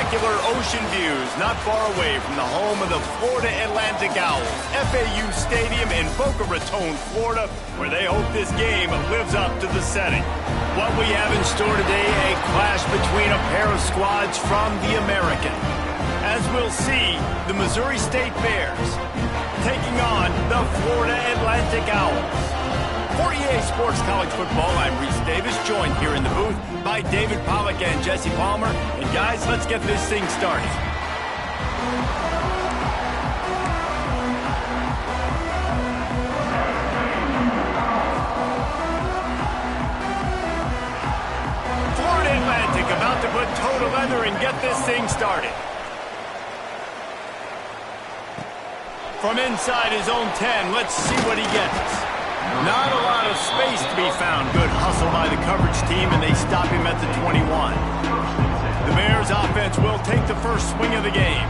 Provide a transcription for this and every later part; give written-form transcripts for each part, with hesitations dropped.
spectacular ocean views not far away from the home of the Florida Atlantic Owls, FAU Stadium in Boca Raton, Florida, where they hope this game lives up to the setting. What we have in store today, a clash between a pair of squads from the American. As we'll see, the Missouri State Bears taking on the Florida Atlantic Owls. For EA Sports College Football, I'm Reese Davis, joined here in the booth by David Pollack and Jesse Palmer. And guys, let's get this thing started. Florida Atlantic about to put toe to leather and get this thing started. From inside his own 10, let's see what he gets. Not a lot of space to be found. Good hustle by the coverage team, and they stop him at the 21. The Bears offense will take the first swing of the game.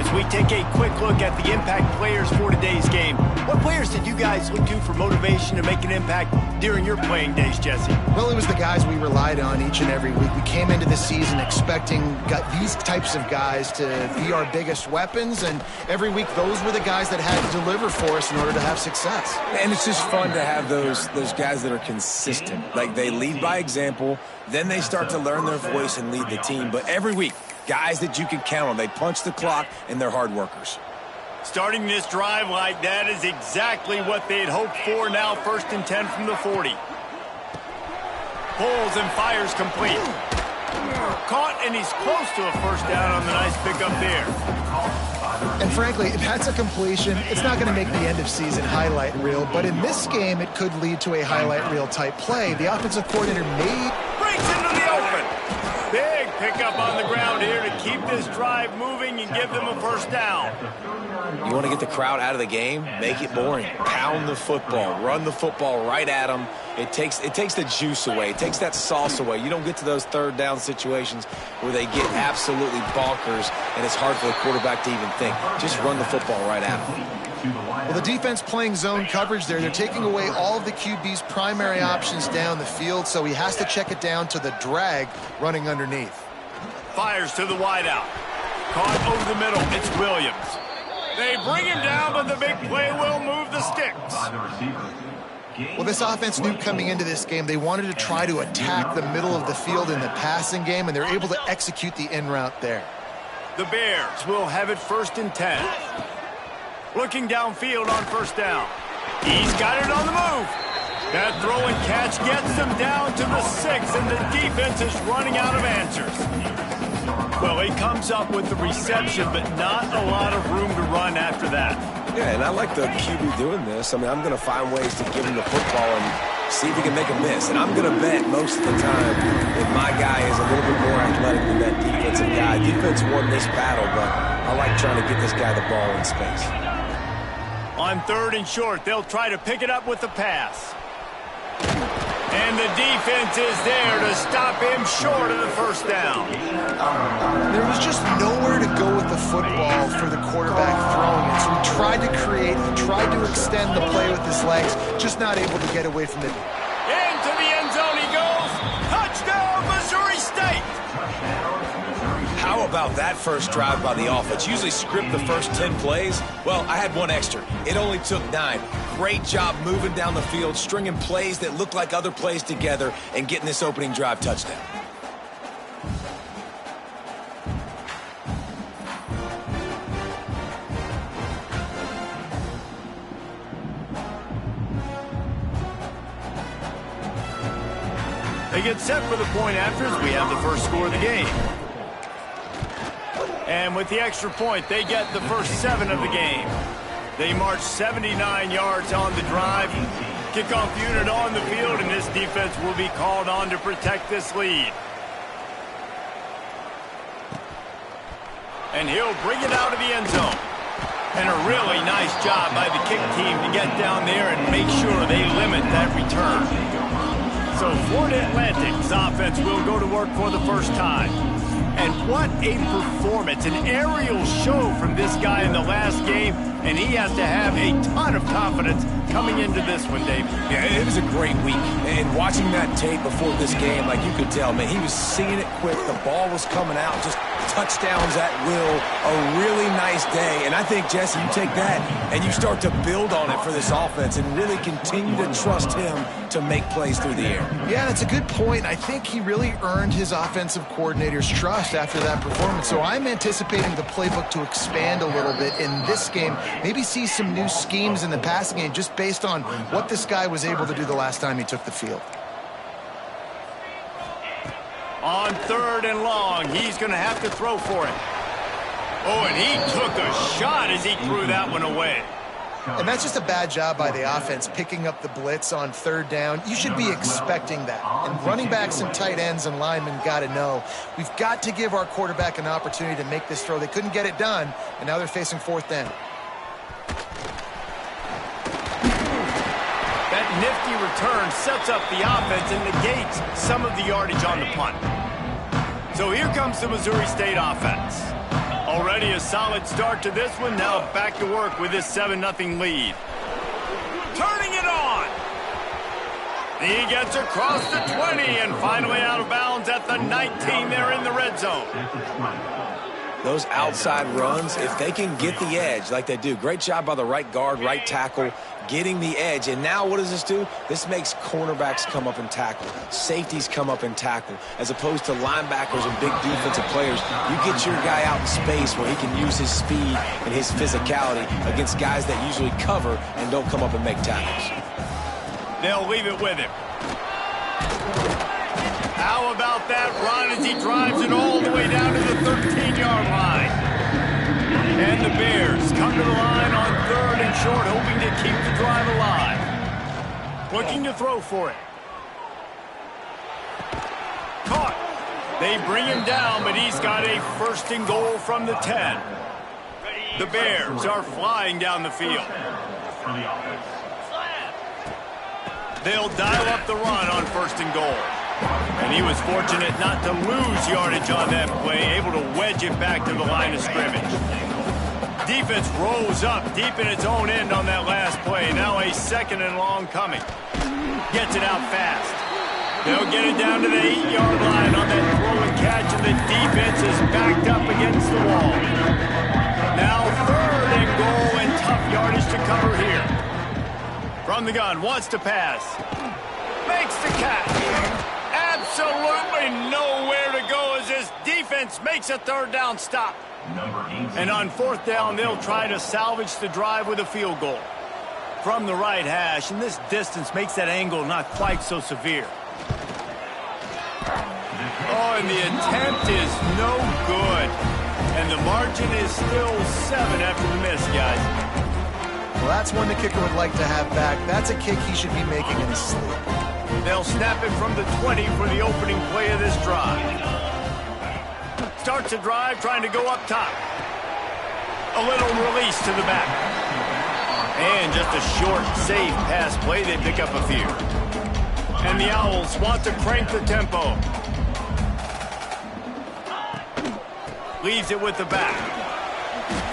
As we take a quick look at the impact players for today's game, what players did you guys look to for motivation to make an impact during your playing days, Jesse? Well, it was the guys we relied on each and every week. We came into the season expecting these types of guys to be our biggest weapons, and every week those were the guys that had to deliver for us in order to have success. And it's just fun to have those guys that are consistent. Like, they lead by example, then they start to learn their voice and lead the team. But every week, guys that you can count on. They punch the clock, and they're hard workers. Starting this drive like that is exactly what they'd hoped for. Now 1st and 10 from the 40. Pulls and fires complete. Caught, and he's close to a first down on the nice pickup there. And frankly, if that's a completion, it's not going to make the end-of-season highlight reel. But in this game, it could lead to a highlight reel type play. The offensive coordinator breaks into the open. Big pickup on the ground here to keep this drive moving and give them a first down. You want to get the crowd out of the game? Make it boring. Pound the football. Run the football right at them. It takes the juice away. It takes that sauce away. You don't get to those third down situations where they get absolutely bonkers and it's hard for the quarterback to even think. Just run the football right at them. Well, the defense playing zone coverage there. They're taking away all of the QB's primary options down the field, so he has to check it down to the drag running underneath. Fires to the wideout. Caught over the middle. It's Williams. They bring him down, but the big play will move the sticks. Well, this offense knew coming into this game they wanted to try to attack the middle of the field in the passing game, and they're able to execute the in route there. The Bears will have it 1st and 10. Looking downfield on first down. He's got it on the move. That throw and catch gets them down to the 6, and the defense is running out of answers. Well, he comes up with the reception, but not a lot of room to run after that. Yeah, and I like the QB doing this. I mean, I'm going to find ways to give him the football and see if he can make a miss. And I'm going to bet most of the time that my guy is a little bit more athletic than that defensive guy. Defense won this battle, but I like trying to get this guy the ball in space. On 3rd and short, they'll try to pick it up with the pass. And the defense is there to stop him short of the first down. There was just nowhere to go with the football for the quarterback throwing it. So he tried to create, he tried to extend the play with his legs, just not able to get away from it. Into the end zone he goes. Touchdown, Missouri State. How about that first drive by the offense? Usually script the first 10 plays. Well, I had one extra. It only took 9. Great job moving down the field, stringing plays that look like other plays together, and getting this opening drive touchdown. They get set for the point after as we have the first score of the game. And with the extra point, they get the first 7 of the game. They march 79 yards on the drive. Kickoff unit on the field, and this defense will be called on to protect this lead. And he'll bring it out of the end zone. And a really nice job by the kick team to get down there and make sure they limit that return. So Florida Atlantic's offense will go to work for the first time. And what a performance, an aerial show from this guy in the last game. and he has to have a ton of confidence coming into this one, David. Yeah, it was a great week. And watching that tape before this game, like you could tell, man, he was seeing it quick. The ball was coming out, just touchdowns at will. A really nice day. And I think, Jesse, you take that and you start to build on it for this offense and really continue to trust him to make plays through the air. Yeah, that's a good point. I think he really earned his offensive coordinator's trust after that performance. So I'm anticipating the playbook to expand a little bit in this game. Maybe see some new schemes in the passing game just based on what this guy was able to do the last time he took the field. On 3rd and long, he's going to have to throw for it. Oh, and he took a shot as he threw that one away. And that's just a bad job by the offense, picking up the blitz on 3rd down. You should be expecting that. And running backs and tight ends and linemen got to know, we've got to give our quarterback an opportunity to make this throw. They couldn't get it done, and now they're facing 4th down. That nifty return sets up the offense and negates some of the yardage on the punt. So here comes the Missouri State offense. Already a solid start to this one. Now back to work with this 7-0 lead. Turning it on. He gets across the 20 and finally out of bounds at the 19 there in the red zone. Those outside runs, if they can get the edge like they do, great job by the right guard, right tackle, getting the edge. And now what does this do? This makes cornerbacks come up and tackle, safeties come up and tackle, as opposed to linebackers and big defensive players. You get your guy out in space where he can use his speed and his physicality against guys that usually cover and don't come up and make tackles. They'll leave it with him. How about that run as he drives it all the way down to the 13-yard line? And the Bears come to the line on 3rd and short, hoping to keep the drive alive. Looking to throw for it. Caught. They bring him down, but he's got a 1st and goal from the 10. The Bears are flying down the field. They'll dial up the run on 1st and goal. And he was fortunate not to lose yardage on that play, able to wedge it back to the line of scrimmage. Defense rose up deep in its own end on that last play. Now a 2nd and long coming. Gets it out fast. They'll get it down to the 8-yard line on that throw and catch, and the defense is backed up against the wall. Now 3rd and goal and tough yardage to cover here. From the gun, wants to pass. Makes the catch. Absolutely nowhere to go as this defense makes a 3rd down stop. And on 4th down, they'll try to salvage the drive with a field goal. From the right hash, and this distance makes that angle not quite so severe. Oh, and the attempt is no good. And the margin is still 7 after the miss, guys. Well, that's one the kicker would like to have back. That's a kick he should be making in his sleep. They'll snap it from the 20 for the opening play of this drive. Starts the drive trying to go up top. A little release to the back. And just a short, safe pass play. They pick up a few. And the Owls want to crank the tempo. Leaves it with the back.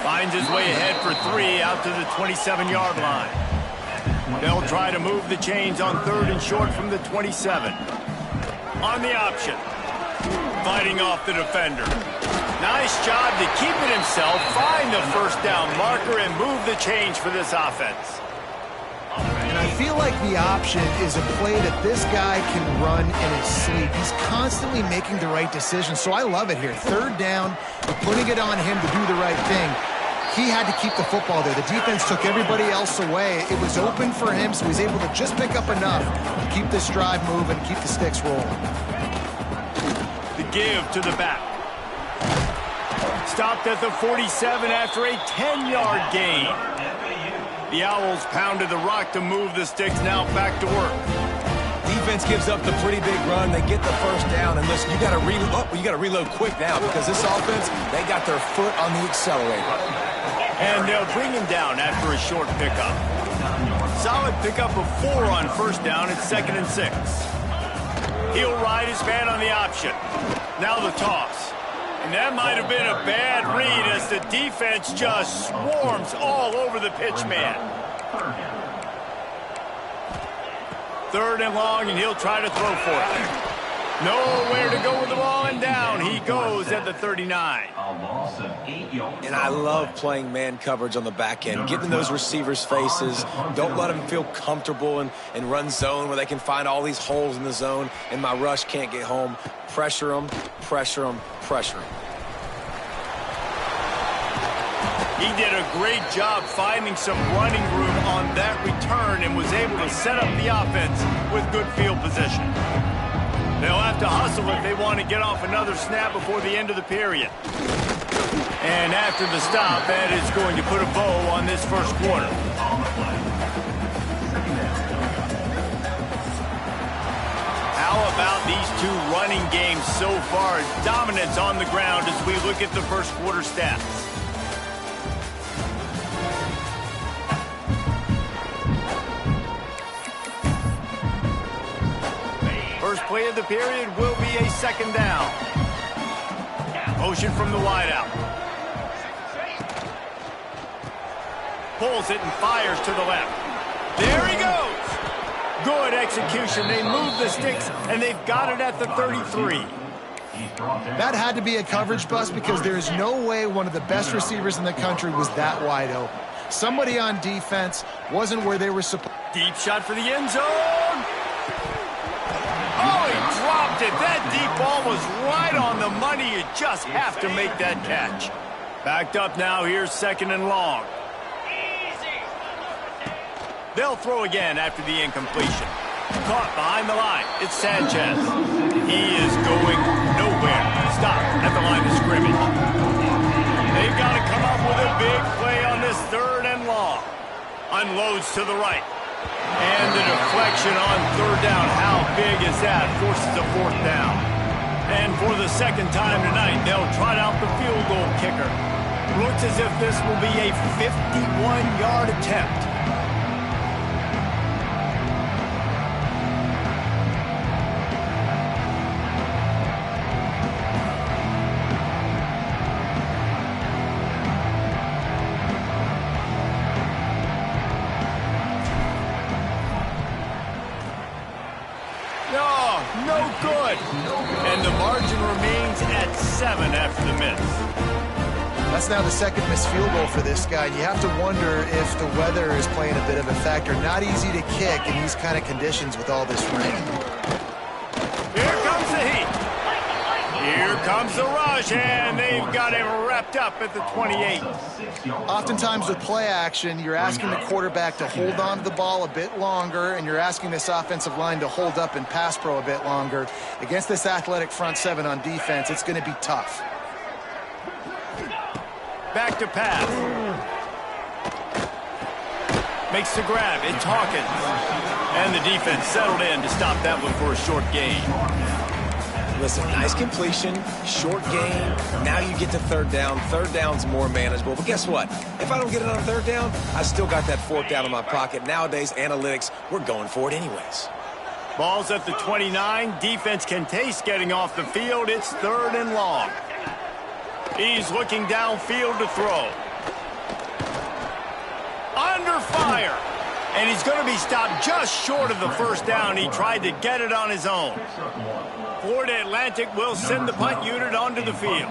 Finds his way ahead for 3 out to the 27-yard line. They'll try to move the chains on 3rd and short from the 27. On the option. Fighting off the defender. Nice job to keep it himself, find the 1st down marker, and move the chains for this offense. And I feel like the option is a play that this guy can run in his sleep. He's constantly making the right decision, so I love it here. 3rd down, putting it on him to do the right thing. He had to keep the football there. The defense took everybody else away. It was open for him, so he's able to just pick up enough to keep this drive moving, keep the sticks rolling. The give to the back. Stopped at the 47 after a 10-yard gain. The Owls pounded the rock to move the sticks, now back to work. Defense gives up the pretty big run. They get the 1st down, and listen, you got to reload quick now because this offense, they got their foot on the accelerator. And they'll bring him down after a short pickup. Solid pickup of 4 on 1st down. It's 2nd and 6. He'll ride his man on the option. Now the toss. And that might have been a bad read as the defense just swarms all over the pitch man. 3rd and long, and he'll try to throw for it. Nowhere to go with the ball, and down he goes at the 39. And I love playing man coverage on the back end, getting those receivers' faces. Don't let them feel comfortable and run zone where they can find all these holes in the zone, and my rush can't get home. Pressure them, pressure them, pressure them. He did a great job finding some running room on that return and was able to set up the offense with good field position. They'll have to hustle if they want to get off another snap before the end of the period. And after the stop, that is going to put a bow on this first quarter. How about these two running games so far? Dominance on the ground as we look at the first quarter stats. First play of the period will be a 2nd down. Motion from the wideout. Pulls it and fires to the left. There he goes. Good execution. They move the sticks, and they've got it at the 33. That had to be a coverage bust because there is no way one of the best receivers in the country was that wide open. Somebody on defense wasn't where they were supposed. Deep shot for the end zone. Oh, he dropped it. That deep ball was right on the money. You just have to make that catch. Backed up now. Here's 2nd and long. They'll throw again after the incompletion. Caught behind the line. It's Sanchez. He is going nowhere. Stop at the line of scrimmage. They've got to come up with a big play on this 3rd and long. Unloads to the right. And the deflection on 3rd down. How big is that? Forces a 4th down. And for the 2nd time tonight, they'll trot out the field goal kicker. Looks as if this will be a 51-yard attempt. No good. And the margin remains at 7 after the miss. That's now the 2nd missed field goal for this guy. You have to wonder if the weather is playing a bit of a factor. Not easy to kick in these kind of conditions with all this rain. Here comes the heat. Here comes the rush, and they've got him wrapped up at the 28. Oftentimes with play action, you're asking the quarterback to hold on to the ball a bit longer, and you're asking this offensive line to hold up in pass pro a bit longer. Against this athletic front 7 on defense, it's going to be tough. Back to pass. Makes the grab. It's Hawkins. And the defense settled in to stop that one for a short gain. Listen, nice completion, short gain. Now you get to 3rd down. 3rd down's more manageable. But guess what? If I don't get it on 3rd down, I still got that 4th down in my pocket. Nowadays, analytics, we're going for it anyways. Ball's at the 29. Defense can taste getting off the field. It's 3rd and long. He's looking downfield to throw. Under fire. And he's going to be stopped just short of the 1st down. He tried to get it on his own. Florida Atlantic will send the punt unit onto the field.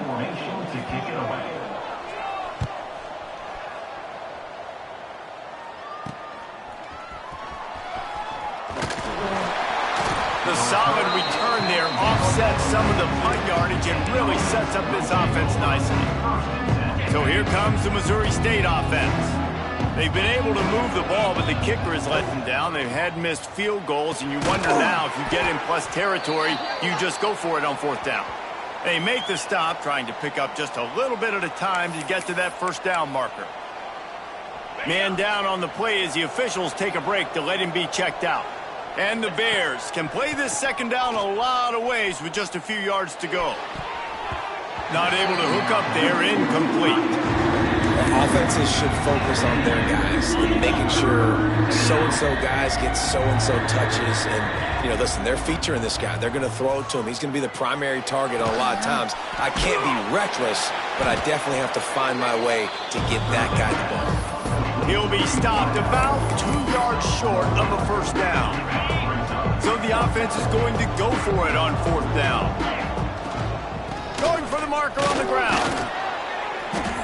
The solid return there offsets some of the punt yardage and really sets up this offense nicely. So here comes the Missouri State offense. They've been able to move the ball, but the kicker has let them down. They've had missed field goals, and you wonder now if you get in plus territory, you just go for it on 4th down. They make the stop, trying to pick up just a little bit at a time to get to that 1st down marker. Man down on the play as the officials take a break to let him be checked out. And the Bears can play this 2nd down a lot of ways with just a few yards to go. Not able to hook up there, incomplete. Offenses should focus on their guys and making sure so-and-so guys get so-and-so touches. And, you know, listen, they're featuring this guy. They're going to throw it to him. He's going to be the primary target on a lot of times. I can't be reckless, but I definitely have to find my way to get that guy the ball. He'll be stopped about 2 yards short of a first down. So the offense is going to go for it on 4th down. Going for the marker on the ground.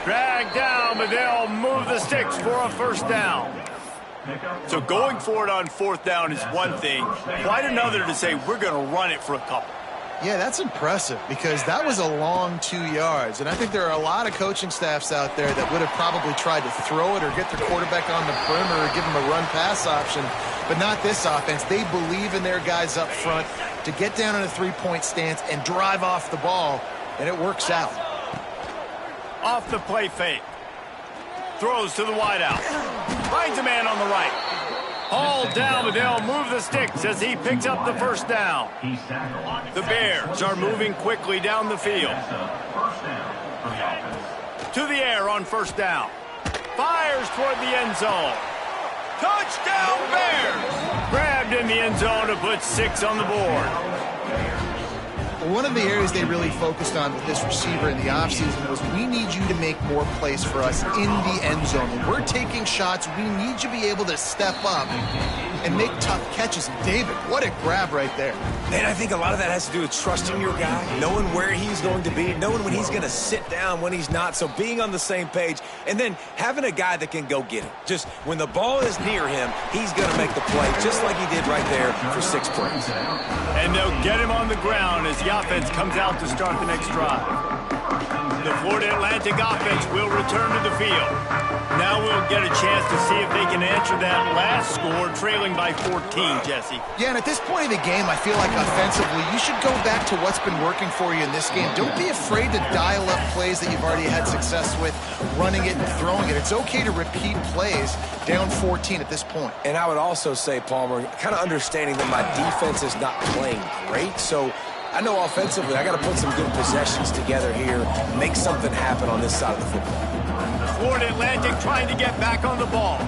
Dragged down, but they'll move the sticks for a first down. So going for it on 4th down is one thing. Quite another to say we're going to run it for a couple. Yeah, that's impressive because that was a long 2 yards. And I think there are a lot of coaching staffs out there that would have probably tried to throw it or get their quarterback on the perimeter or give him a run-pass option. But not this offense. They believe in their guys up front to get down in a three-point stance and drive off the ball, and it works out. Off the play fake. Throws to the wideout. Finds a man on the right. Hauled down, but they'll move the sticks as he picks up the first down. The Bears are moving quickly down the field. To the air on first down. Fires toward the end zone. Touchdown Bears! Grabbed in the end zone to put 6 on the board. One of the areas they really focused on with this receiver in the offseason was we need you to make more plays for us in the end zone. When we're taking shots, we need you to be able to step up and make tough catches. David, what a grab right there. Man, I think a lot of that has to do with trusting your guy, knowing where he's going to be, knowing when he's going to sit down, when he's not. So being on the same page, and then having a guy that can go get it. Just when the ball is near him, he's going to make the play, just like he did right there for 6 points. And they'll get him on the ground as the offense comes out to start the next drive. The Florida Atlantic offense will return to the field. Now we'll get a chance to see if they can answer that last score, trailing by 14, Jesse. Yeah, and at this point of the game, I feel like offensively, you should go back to what's been working for you in this game. Don't be afraid to dial up plays that you've already had success with, running it and throwing it. It's okay to repeat plays down 14 at this point. And I would also say, Palmer, kind of understanding that my defense is not playing great, so I know offensively I got to put some good possessions together here, make something happen on this side of the football. Florida Atlantic trying to get back on the ball.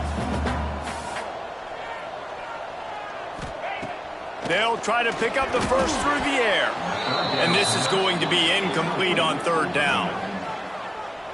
They'll try to pick up the first through the air. And this is going to be incomplete on 3rd down.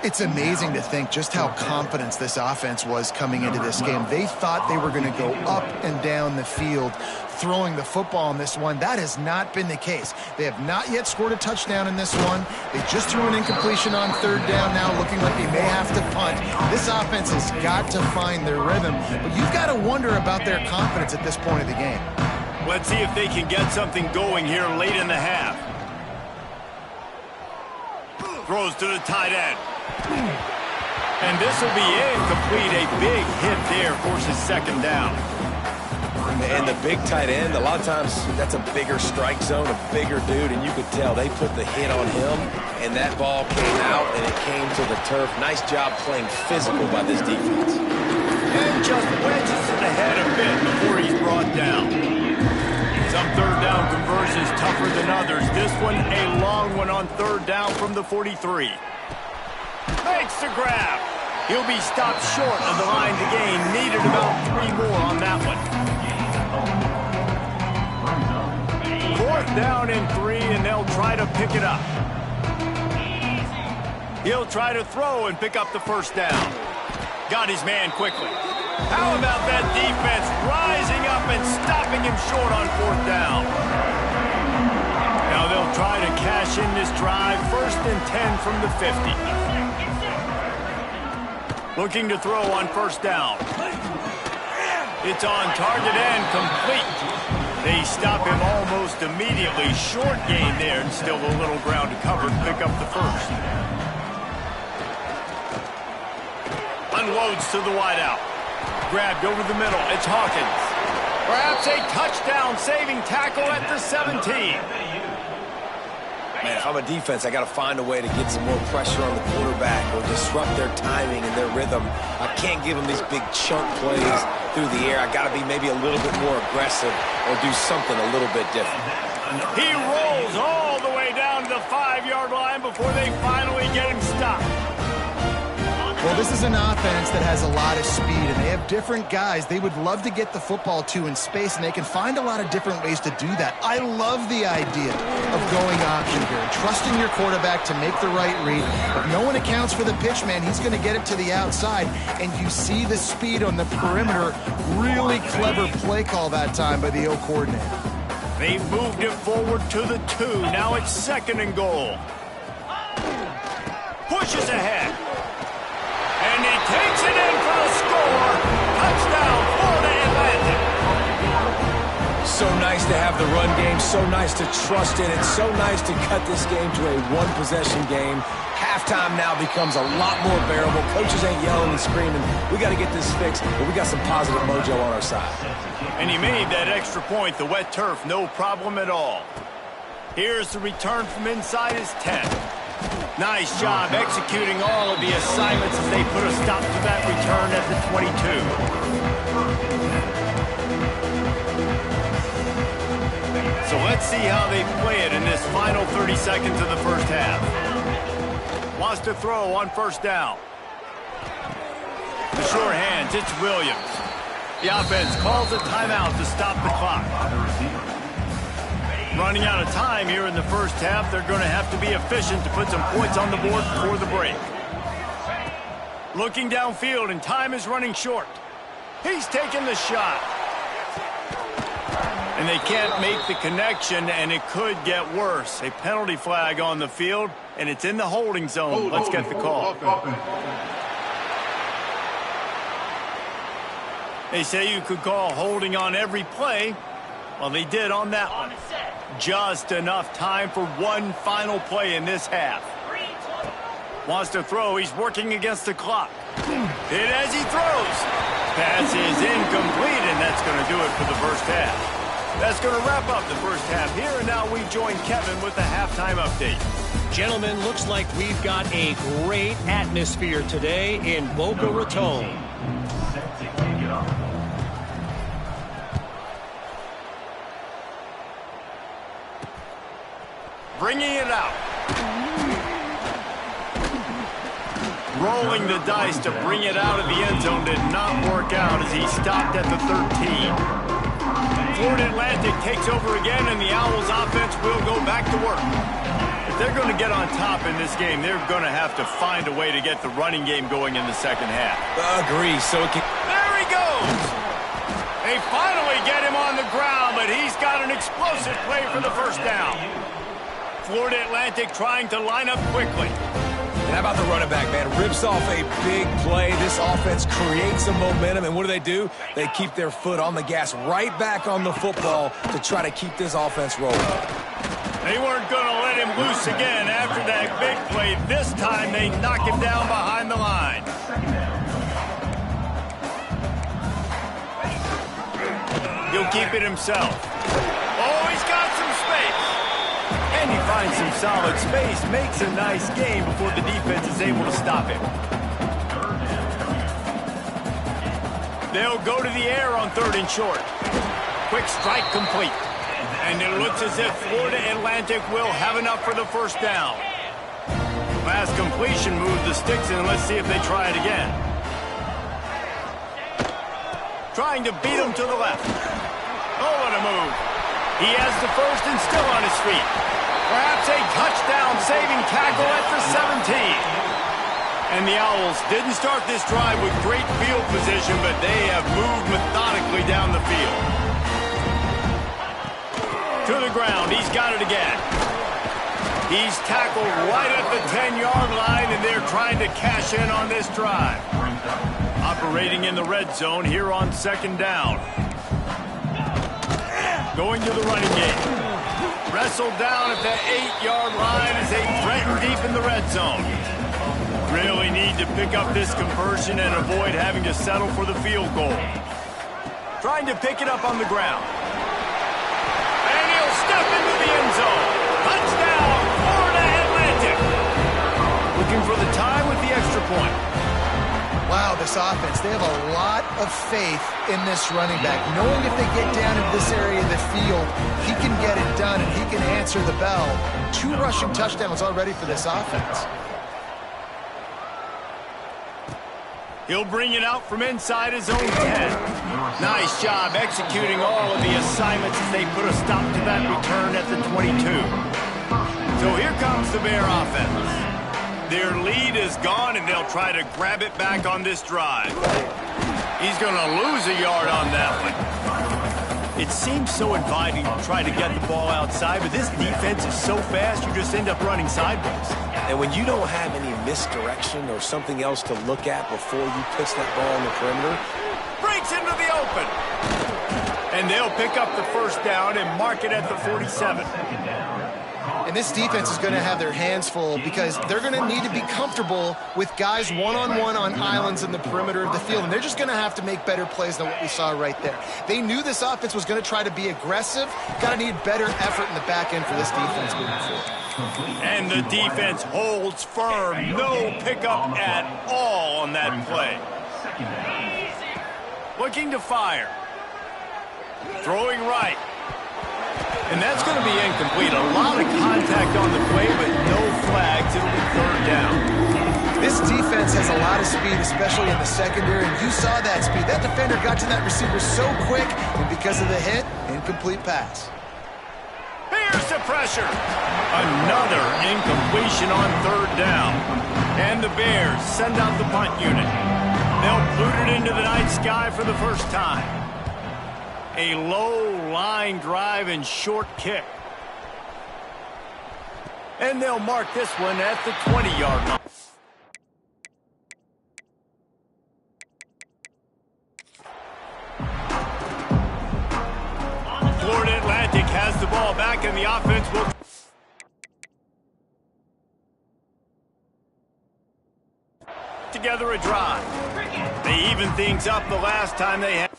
It's amazing to think just how confident this offense was coming into this game. They thought they were going to go up and down the field throwing the football in this one. That has not been the case. They have not yet scored a touchdown in this one. They just threw an incompletion on 3rd down now, looking like they may have to punt. This offense has got to find their rhythm, but you've got to wonder about their confidence at this point of the game. Let's see if they can get something going here late in the half. Throws to the tight end. And this will be incomplete. A big hit there forces 2nd down. And the big tight end, a lot of times that's a bigger strike zone, a bigger dude, and you could tell they put the hit on him, and that ball came out, and it came to the turf. Nice job playing physical by this defense. And just wedges it ahead a bit before he's brought down. Some 3rd down conversions tougher than others. This one a long one on 3rd down from the 43. Makes the grab. He'll be stopped short of the line to gain. Needed about 3 more on that one. 4th down and 3, and they'll try to pick it up. He'll try to throw and pick up the first down. Got his man quickly. How about that defense rising up and stopping him short on 4th down? Now they'll try to cash in this drive. 1st and 10 from the 50. Looking to throw on 1st down. It's on target and complete. They stop him almost immediately. Short gain there and still a little ground to cover to pick up the first. Unloads to the wideout. Grabbed over the middle. It's Hawkins. Perhaps a touchdown-saving tackle at the 17. Man, if I'm a defense, I got to find a way to get some more pressure on the quarterback or disrupt their timing and their rhythm. I can't give them these big chunk plays through the air. I got to be maybe a little bit more aggressive or do something a little bit different. He rolls all the way down to the 5-yard line before they finally get him stopped. Well, this is an offense that has a lot of speed, and they have different guys they would love to get the football to in space, and they can find a lot of different ways to do that. I love the idea of going option here and trusting your quarterback to make the right read. If no one accounts for the pitch, man, he's going to get it to the outside, and you see the speed on the perimeter. Really clever play call that time by the O coordinator. They've moved it forward to the 2. Now it's 2nd and goal. Pushes ahead. And he takes it in for the score. Touchdown, Florida Atlantic. So nice to have the run game. So nice to trust in it. So nice to cut this game to a one-possession game. Halftime now becomes a lot more bearable. Coaches ain't yelling and screaming. We got to get this fixed, but we got some positive mojo on our side. And he made that extra point, the wet turf, no problem at all. Here's the return from inside his 10. Nice job executing all of the assignments as they put a stop to that return at the 22. So let's see how they play it in this final 30 seconds of the first half. Wants to throw on 1st down. The short hands, it's Williams. The offense calls a timeout to stop the clock. Running out of time here in the first half. They're going to have to be efficient to put some points on the board before the break. Looking downfield, and time is running short. He's taking the shot. And they can't make the connection, and it could get worse. A penalty flag on the field, and it's in the holding zone. Let's get the call. They say you could call holding on every play. Well, they did on that one. Just enough time for one final play in this half. Wants to throw. He's working against the clock. Hit as he throws. Pass is incomplete, and that's going to do it for the first half. That's going to wrap up the first half here, and now we join Kevin with the halftime update. Gentlemen, looks like we've got a great atmosphere today in Boca Raton. Bringing it out. Rolling the dice to bring it out of the end zone did not work out as he stopped at the 13. Florida Atlantic takes over again, and the Owls offense will go back to work. If they're going to get on top in this game, they're going to have to find a way to get the running game going in the second half. Agree. There he goes. They finally get him on the ground, but he's got an explosive play for the first down. Florida Atlantic trying to line up quickly. And how about the running back, man? Rips off a big play. This offense creates some momentum, and what do? They keep their foot on the gas, right back on the football to try to keep this offense rolling. They weren't going to let him loose again after that big play. This time they knock him down behind the line. He'll keep it himself. Oh, he's got some space. And he finds some solid space, makes a nice game before the defense is able to stop him. They'll go to the air on 3rd and short. Quick strike complete. And it looks as if Florida Atlantic will have enough for the first down. Last completion moved the sticks in. Let's see if they try it again. Trying to beat him to the left. Oh, what a move. He has the first and still on his feet. Perhaps a touchdown-saving tackle at the 17. And the Owls didn't start this drive with great field position, but they have moved methodically down the field. To the ground, he's got it again. He's tackled right at the 10-yard line, and they're trying to cash in on this drive. Operating in the red zone here on 2nd down. Going to the running game. Wrestled down at the 8-yard line as they threaten deep in the red zone. Really need to pick up this conversion and avoid having to settle for the field goal. Trying to pick it up on the ground. And he'll step into the end zone. Touchdown, Florida Atlantic. Looking for the tie with the extra point. Wow, this offense, they have a lot of faith in this running back. Knowing if they get down into this area of the field, he can get it done and he can answer the bell. 2 rushing touchdowns already for this offense. He'll bring it out from inside his own 10. Nice job executing all of the assignments as they put a stop to that return at the 22. So here comes the Bear offense. Their lead is gone, and they'll try to grab it back on this drive. He's going to lose a yard on that one. It seems so inviting to try to get the ball outside, but this defense is so fast, you just end up running sideways. And when you don't have any misdirection or something else to look at before you pitch that ball on the perimeter, Breaks into the open. And they'll pick up the first down and mark it at the 47. And this defense is going to have their hands full because they're going to need to be comfortable with guys one-on-one on islands in the perimeter of the field. And they're just going to have to make better plays than what we saw right there. They knew this offense was going to try to be aggressive. Got to need better effort in the back end for this defense moving forward. And the defense holds firm. No pickup at all on that play. Looking to fire. Throwing right. And that's going to be incomplete. A lot of contact on the play, but no flags. It'll be third down. This defense has a lot of speed, especially in the secondary, and you saw that speed. That defender got to that receiver so quick, and because of the hit, incomplete pass. Here's the pressure. Another incompletion on third down. And the Bears send out the punt unit. They'll boot it into the night sky for the first time. A low line drive and short kick. And they'll mark this one at the 20-yard line. Florida Atlantic has the ball back, and the offense will... together a drive. They even things up the last time they had...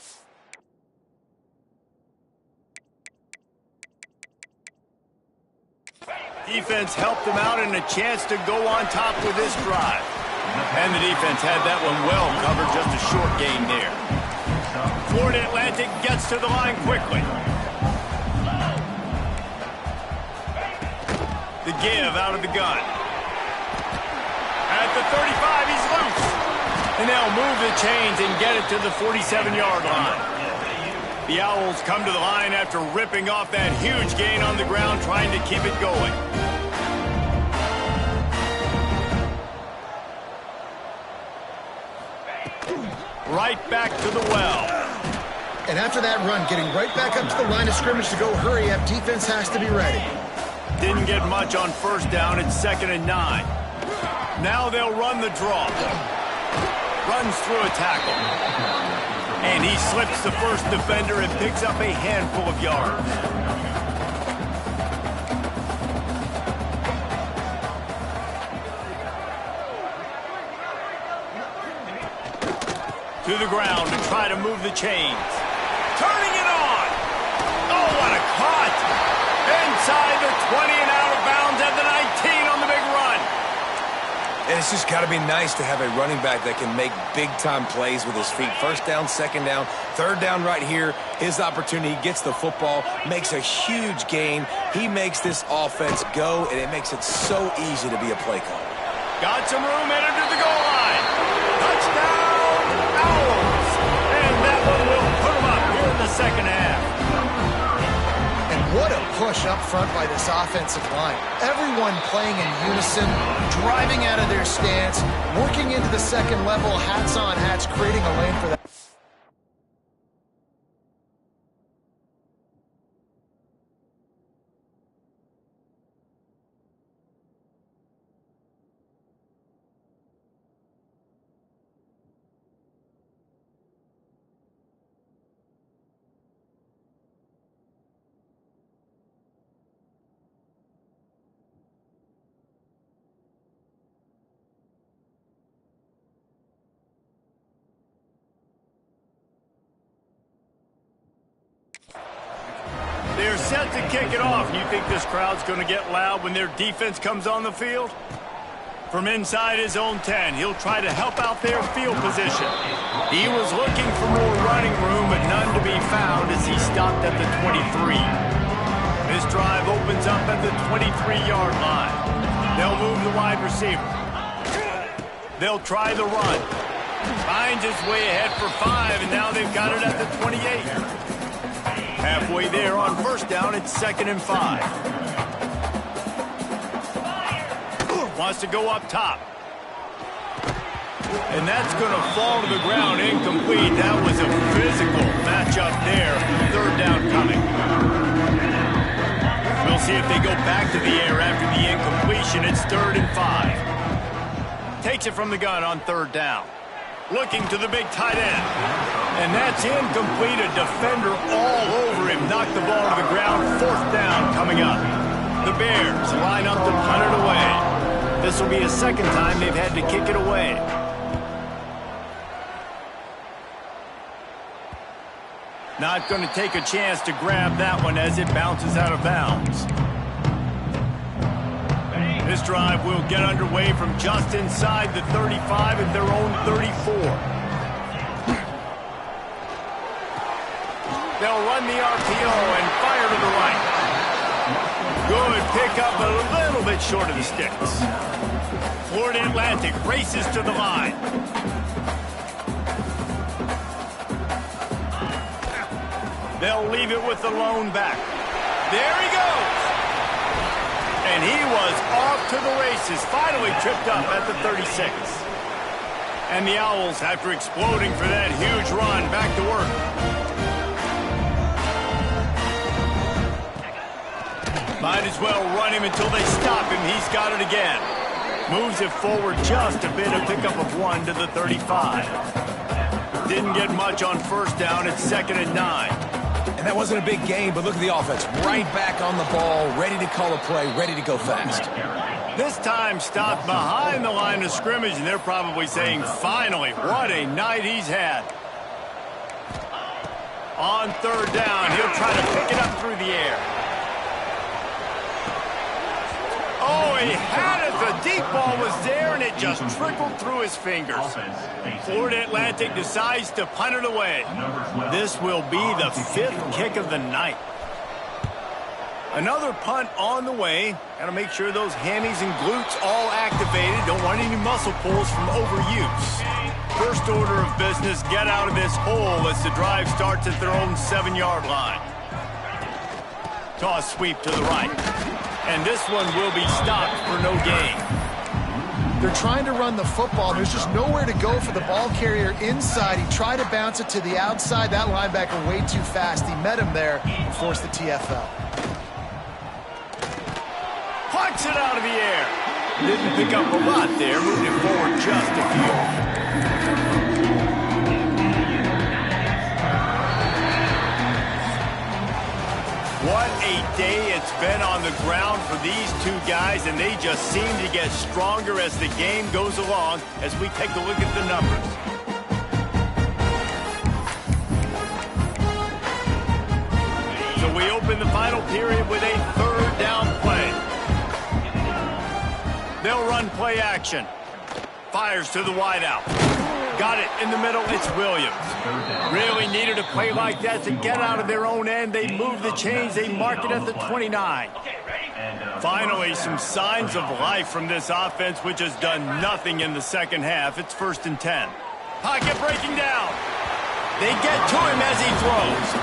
Defense helped them out and a chance to go on top with this drive. And the defense had that one well covered, just a short gain there. Florida Atlantic gets to the line quickly. The give out of the gun. At the 35, he's loose. And they'll move the chains and get it to the 47-yard line. The Owls come to the line after ripping off that huge gain on the ground, trying to keep it going. Right back to the well. And after that run, getting right back up to the line of scrimmage to go hurry up, defense has to be ready. Didn't get much on first down. It's 2nd and 9. Now they'll run the draw. Runs through a tackle. And he slips the first defender and picks up a handful of yards. To the ground to try to move the chains. Turning it on. Oh, what a cut. Inside the 20 and out of bounds at the 19 on the big run. and it's just got to be nice to have a running back that can make big-time plays with his feet. First down, second down, third down right here. His opportunity, gets the football, makes a huge gain. He makes this offense go, and it makes it so easy to be a play caller. Got some room headed to the goal line. Touchdown, Owls. And that one will put them up here in the second half. And what a push up front by this offensive line. Everyone playing in unison, driving out of their stance, working into the second level, hats on hats, creating a lane for that. They're set to kick it off. You think this crowd's going to get loud when their defense comes on the field? From inside his own 10, he'll try to help out their field position. He was looking for more running room, but none to be found as he stopped at the 23. This drive opens up at the 23-yard line. They'll move the wide receiver. They'll try the run. Finds his way ahead for 5, and now they've got it at the 28. Halfway there on first down, it's 2nd and 5. Wants to go up top. And that's going to fall to the ground, incomplete. That was a physical matchup there. 3rd down coming. We'll see if they go back to the air after the incompletion. It's 3rd and 5. Takes it from the gun on 3rd down. Looking to the big tight end. And that's incomplete. A defender all over him. Knocked the ball to the ground. 4th down coming up. The Bears line up to punt it away. This will be a 2nd time they've had to kick it away. Not going to take a chance to grab that one as it bounces out of bounds. This drive will get underway from just inside the 35 at their own 34. They'll run the RPO and fire to the right. Good pickup, a little bit short of the sticks. Florida Atlantic races to the line. They'll leave it with the lone back. There he goes. And he was off to the races, finally tripped up at the 36. And the Owls, after exploding for that huge run, back to work. Might as well run him until they stop him. He's got it again. Moves it forward just a bit, a pickup of 1 to the 35. Didn't get much on first down. It's 2nd and 9. And that wasn't a big gain, but look at the offense. Right back on the ball, ready to call a play, ready to go fast. This time stopped behind the line of scrimmage, and they're probably saying, finally, what a night he's had. On 3rd down, he'll try to pick it up through the air. Oh, he had it. The deep ball was there, and it just trickled through his fingers. Florida Atlantic decides to punt it away. This will be the 5th kick of the night. Another punt on the way. Got to make sure those hammies and glutes all activated. Don't want any muscle pulls from overuse. First order of business, get out of this hole as the drive starts at their own 7-yard line. Toss sweep to the right. And this one will be stopped for no gain. They're trying to run the football. There's just nowhere to go for the ball carrier inside. He tried to bounce it to the outside. That linebacker way too fast. He met him there and forced the TFL. Punts it out of the air. Didn't pick up a lot there. Moved it forward just a few. What a day it's been on the ground for these two guys, and they just seem to get stronger as the game goes along as we take a look at the numbers. So we open the final period with a 3rd down play. They'll run play action. Fires to the wideout. Got it in the middle. It's Williams. Really needed a play like that to get out of their own end. They move the chains. They mark it at the 29. Finally, some signs of life from this offense, which has done nothing in the second half. It's 1st and 10. Pocket breaking down. They get to him as he throws.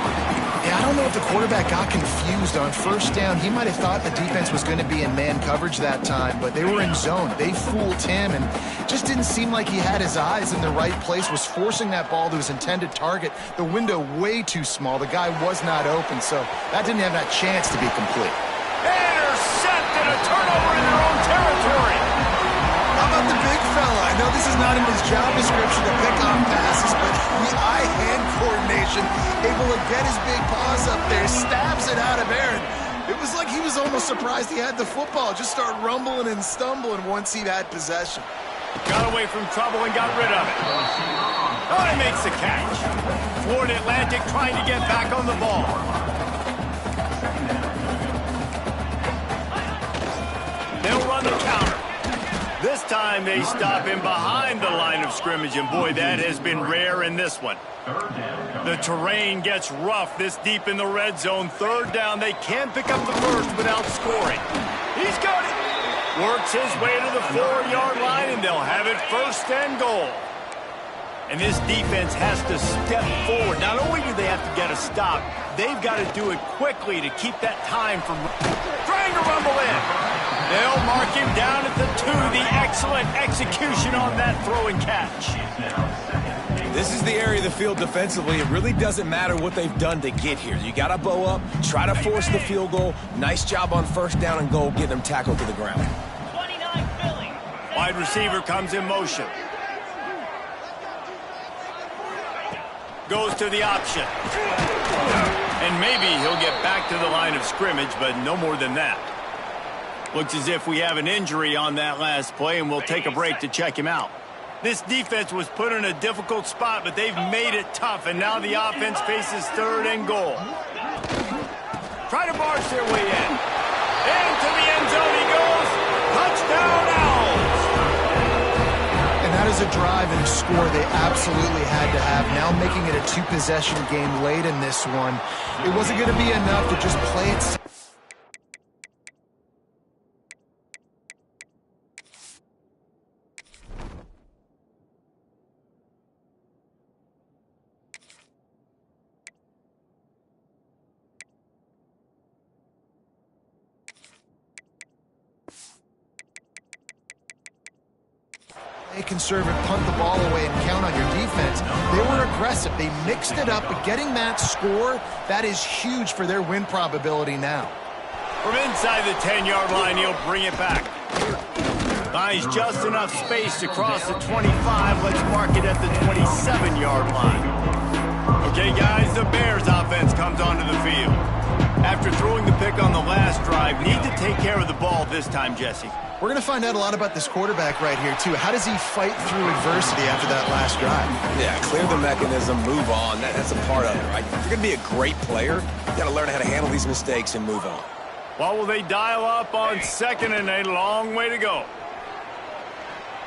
Yeah, I don't know if the quarterback got confused on first down. He might have thought the defense was going to be in man coverage that time, but they were in zone. They fooled him and just didn't seem like he had his eyes in the right place, was forcing that ball to his intended target. The window way too small. The guy was not open, so that didn't have that chance to be complete. Intercepted, a turnover in their own territory. How about the big fella? I know this is not in his job description to pick off passes, but the eye-hand coordination, able to get his big paws up there, stabs it out of Aaron. It was like he was almost surprised he had the football. Just start rumbling and stumbling once he had possession. Got away from trouble and got rid of it. Oh, he makes the catch. Florida Atlantic trying to get back on the ball. They'll run the counter. This time they stop him behind the line of scrimmage, and boy, that has been rare in this one. The terrain gets rough this deep in the red zone. 3rd down, they can't pick up the first without scoring. He's got it. Works his way to the 4-yard line, and they'll have it 1st and goal. And this defense has to step forward. Not only do they have to get a stop, they've got to do it quickly to keep that time from trying to rumble in. They'll mark him down at the 2. The excellent execution on that throw and catch. This is the area of the field defensively. It really doesn't matter what they've done to get here. You got to bow up, try to force the field goal. Nice job on first down and goal, getting them tackled to the ground. 29 Philly. Wide receiver comes in motion. Goes to the option. And maybe he'll get back to the line of scrimmage, but no more than that. Looks as if we have an injury on that last play, and we'll take a break to check him out. This defense was put in a difficult spot, but they've made it tough, and now the offense faces 3rd and goal. Try to barge their way in. Into the end zone he goes. Touchdown, Owls! And that is a drive and a score they absolutely had to have. Now making it a 2-possession game late in this one. It wasn't going to be enough to just play it. Conserve and punt the ball away and count on your defense. They were aggressive. They mixed it up, but getting that score, that is huge for their win probability now. From inside the 10-yard line, he'll bring it back. Buys just enough space to cross the 25. Let's mark it at the 27-yard line. Okay, guys, the Bears offense comes onto the field. After throwing the pick on the last drive, need to take care of the ball this time, Jesse. We're going to find out a lot about this quarterback right here, too. How does he fight through adversity after that last drive? Yeah, clear the mechanism, move on. That's a part of it, right? If you're going to be a great player, you got to learn how to handle these mistakes and move on. Well, will they dial up on 2nd and a long way to go?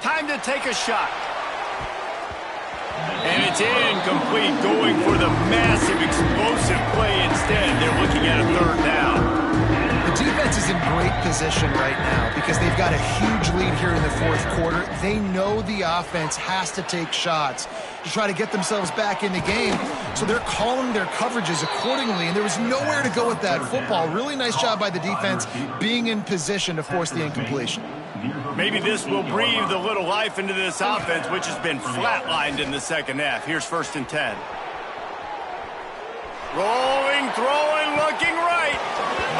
Time to take a shot. And it's incomplete, going for the massive, explosive play instead. They're looking at a 3rd down. The defense is in great position right now because they've got a huge lead here in the 4th quarter. They know the offense has to take shots to try to get themselves back in the game, so they're calling their coverages accordingly, and there was nowhere to go with that football. Really nice job by the defense being in position to force the incompletion. Maybe this will breathe a little life into this offense, which has been flatlined in the 2nd half. Here's 1st and 10. Rolling, throwing, looking right.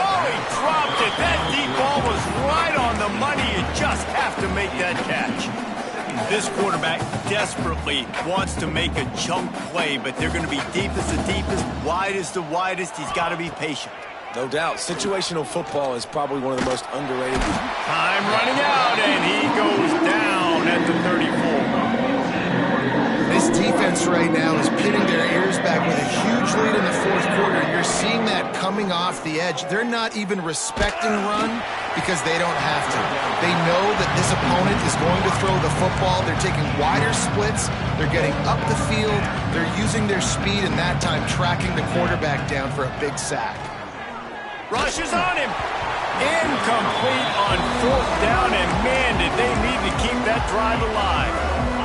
Oh, he dropped it. That deep ball was right on the money. You just have to make that catch. This quarterback desperately wants to make a chunk play, but they're going to be deep as the deepest, wide as the widest. He's got to be patient. No doubt. Situational football is probably one of the most underrated. Time running out, and he goes down at the 34. This defense right now is pinning their ears back with a huge lead in the 4th quarter. You're seeing that coming off the edge. They're not even respecting run because they don't have to. They know that this opponent is going to throw the football. They're taking wider splits. They're getting up the field. They're using their speed, and that time tracking the quarterback down for a big sack. Rushes on him. Incomplete on 4th down, and man, did they need to keep that drive alive.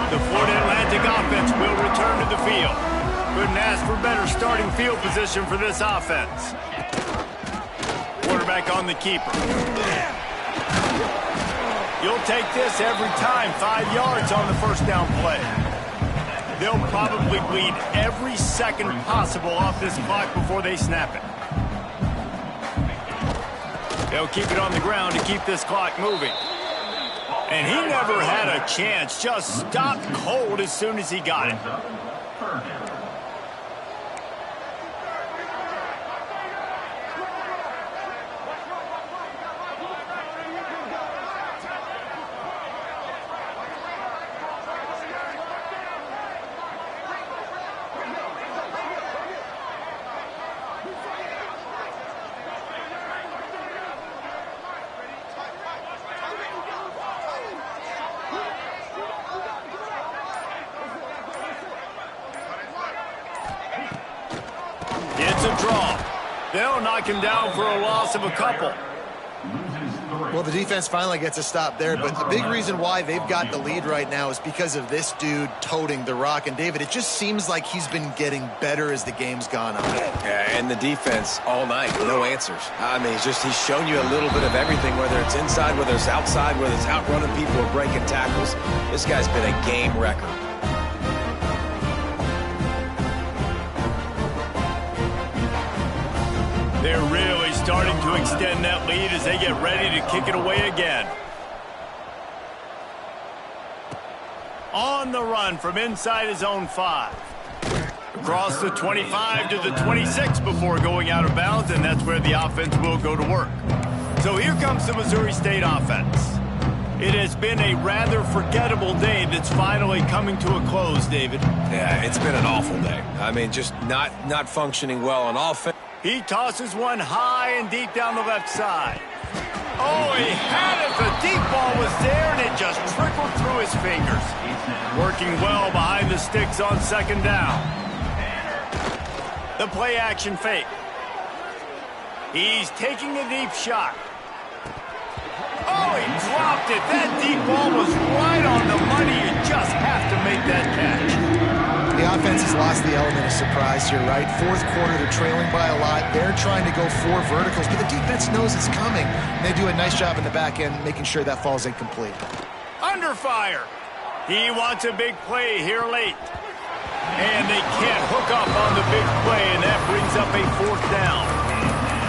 The Florida Atlantic offense will return to the field. Couldn't ask for better starting field position for this offense. Quarterback on the keeper. You'll take this every time. 5 yards on the 1st down play. They'll probably bleed every second possible off this clock before they snap it. They'll keep it on the ground to keep this clock moving. And he never had a chance. Just stopped cold as soon as he got it. It's a draw. They'll knock him down for a loss of a couple. Well, the defense finally gets a stop there, but a big reason why they've got the lead right now is because of this dude toting the rock. And, David, it just seems like he's been getting better as the game's gone on. Yeah, and the defense all night, no answers. I mean, he's shown you a little bit of everything, whether it's inside, whether it's outside, whether it's outrunning people or breaking tackles. This guy's been a game wrecker. They're really starting to extend that lead as they get ready to kick it away again. On the run from inside his own 5. Across the 25 to the 26 before going out of bounds, and that's where the offense will go to work. So here comes the Missouri State offense. It has been a rather forgettable day that's finally coming to a close, David. Yeah, it's been an awful day. I mean, just not functioning well on offense. He tosses one high and deep down the left side. Oh, he had it. The deep ball was there, and it just trickled through his fingers. Working well behind the sticks on second down. The play-action fake. He's taking a deep shot. Oh, he dropped it. That deep ball was right on the money. You just have to make that catch. The offense has lost the element of surprise here, right? Fourth quarter, they're trailing by a lot. They're trying to go 4 verticals, but the defense knows it's coming. And they do a nice job in the back end making sure that falls incomplete. Under fire. He wants a big play here late. And they can't hook up on the big play, and that brings up a 4th down.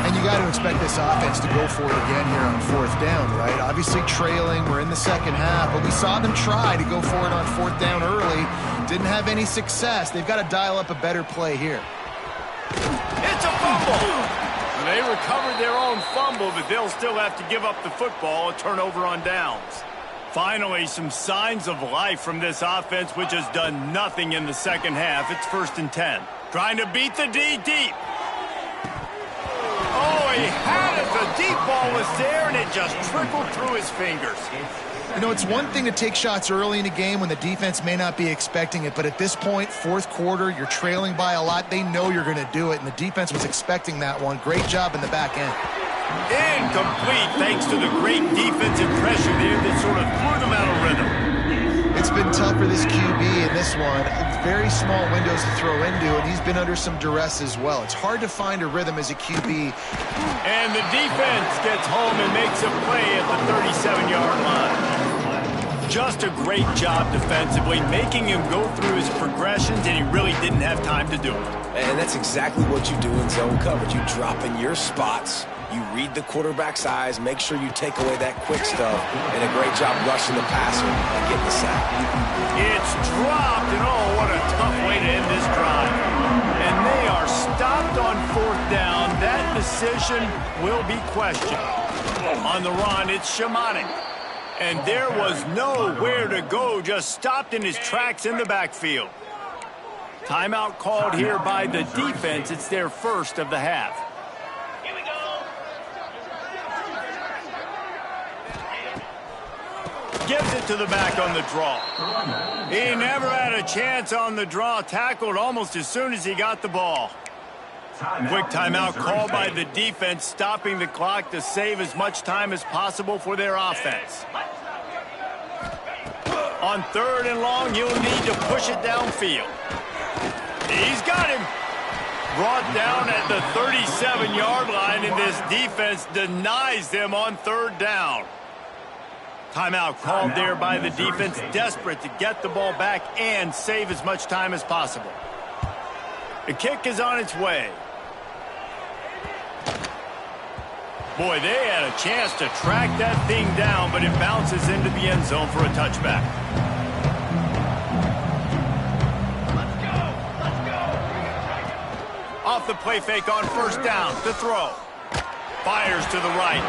And you got to expect this offense to go for it again here on 4th down, right? Obviously trailing, we're in the second half, but we saw them try to go for it on 4th down early. Didn't have any success. They've got to dial up a better play here. It's a fumble. They recovered their own fumble, but they'll still have to give up the football, a turnover on downs. Finally, some signs of life from this offense, which has done nothing in the second half. It's 1st and 10. Trying to beat the D deep. Oh, he had it. The deep ball was there, and it just trickled through his fingers. You know, it's one thing to take shots early in a game when the defense may not be expecting it, but at this point, 4th quarter, you're trailing by a lot. They know you're going to do it, and the defense was expecting that one. Great job in the back end. Incomplete, thanks to the great defensive pressure there that sort of threw them out of rhythm. It's been tough for this QB in this one. Very small windows to throw into, and he's been under some duress as well. It's hard to find a rhythm as a QB. And the defense gets home and makes a play at the 37-yard line. Just a great job defensively, making him go through his progressions, and he really didn't have time to do it. And that's exactly what you do in zone coverage. You drop in your spots, you read the quarterback's eyes, make sure you take away that quick stuff, and a great job rushing the passer and getting the sack. It's dropped, and oh, what a tough way to end this drive. And they are stopped on 4th down. That decision will be questioned. On the run, it's Shamanic. And there was nowhere to go, just stopped in his tracks in the backfield. Timeout called here by the defense. It's their first of the half. Here we go. Gives it to the back on the draw. He never had a chance on the draw. Tackled almost as soon as he got the ball. Quick timeout called by the defense, stopping the clock to save as much time as possible for their offense. On 3rd and long, you'll need to push it downfield. He's got him. Brought down at the 37-yard line, and this defense denies them on 3rd down. Timeout called there by the defense, desperate to get the ball back and save as much time as possible. The kick is on its way. Boy, they had a chance to track that thing down, but it bounces into the end zone for a touchback. Off the play fake on 1st down, to throw. Fires to the right.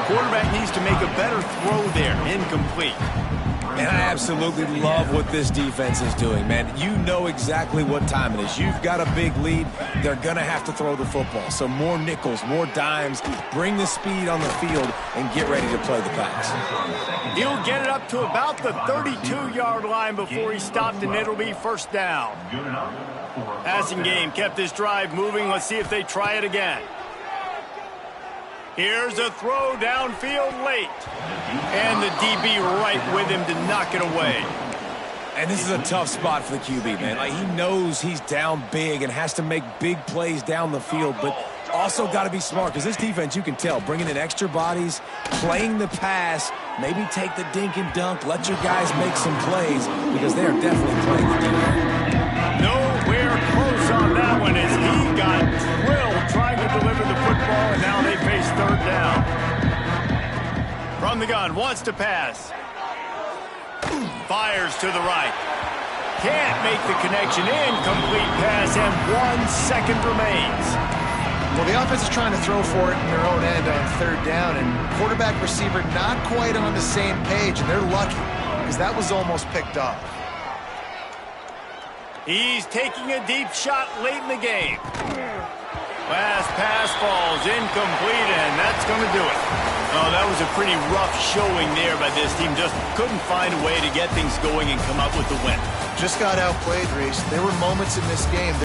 Quarterback needs to make a better throw there, incomplete. And I absolutely love what this defense is doing, man. You know exactly what time it is. You've got a big lead. They're going to have to throw the football. So more nickels, more dimes, bring the speed on the field, and get ready to play the pass. He'll get it up to about the 32-yard line before he stopped, and it'll be 1st down. Passing game kept this drive moving. Let's see if they try it again. Here's a throw downfield late. And the DB right with him to knock it away. And this is a tough spot for the QB, man. Like, he knows he's down big and has to make big plays down the field, but also got to be smart because this defense, you can tell, bringing in extra bodies, playing the pass, maybe take the dink and dunk, let your guys make some plays because they are definitely playing the defense. Nowhere close on that one as he got drilled trying to deliver the football, and now they face third down. From the gun, wants to pass. Fires to the right. Can't make the connection. Incomplete pass, and 1 second remains. Well, the offense is trying to throw for it in their own end on third down, and quarterback receiver not quite on the same page, and they're lucky because that was almost picked off. He's taking a deep shot late in the game. Last pass falls incomplete, and that's going to do it. Oh, that was a pretty rough showing there by this team. Just couldn't find a way to get things going and come up with the win. Just got outplayed, Reese. There were moments in this game